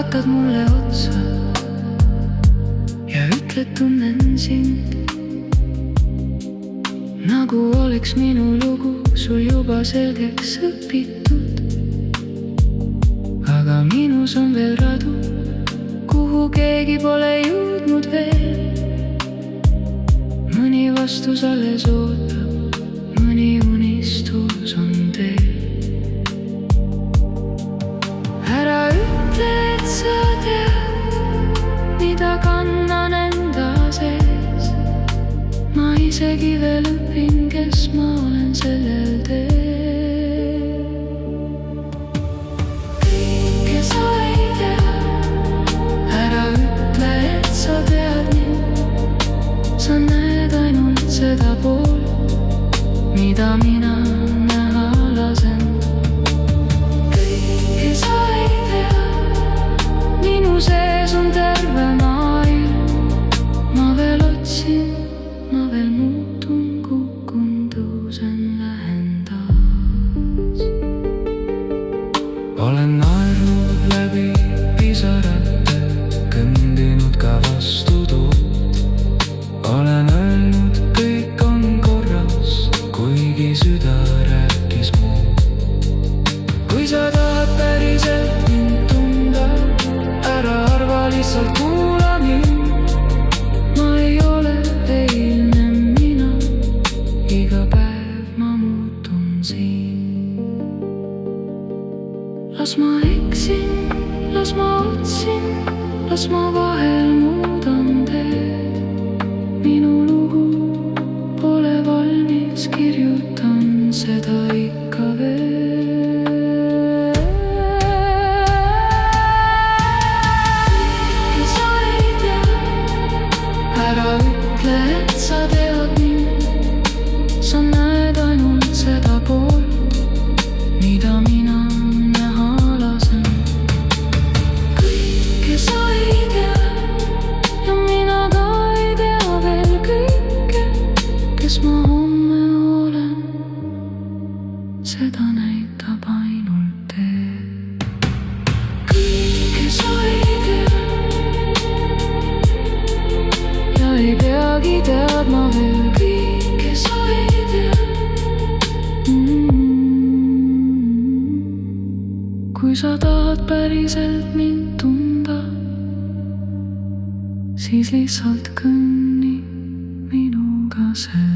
vaatad mulle otsa ja ütled, tunnen sind. Nagu oleks minu lugu sul juba selgeks õpitud. Aga minus on veel radu, kuhu keegi pole jõudnud veel. Mõni vastus alles ootab, mõni unistus on teel. Ära ütle, et sa tead, mida kannan enda sees. Ma isegi veel õpin, kes ma olen sellel teel. Kõike sa ei tea, ära ütle, et sa tead mind. Sa näed ainult seda poolt, mida mina näha lasen. Kõike sa ei tea, minu sees on terve maailm. Ma veel otsin, ma veel muutun, kukun, tõusen, lähen taas. Olen naernud läbi pisarate, kõndinud ka vastu tuult. Olen öelnud, kõik on korras, kuigi süda rääkis muud. Kui sa tahad päriselt mind tunda, ära arva, lihtsalt kuula mind. Ma ei ole eilne mina, iga päev ma muutun siin. Las ma eksin, las ma otsin, las ma vahel muudan teed. Minu lugu pole valmis, kirjutan seda ikka veel. Kõike sa ei tea, ära ütle, et sa tead mind. Sa näed ainult seda poolt, mida mina näha lasen. Kõike sa ei tea ja mina ka kes ma homme olen, seda näitab ainult tee. Kõike sa ei tea ja ei peagi teadma veel. Kõike sa ei tea. Kui sa tahad päriselt mind tunda, siis lihtsalt kõnni minuga see.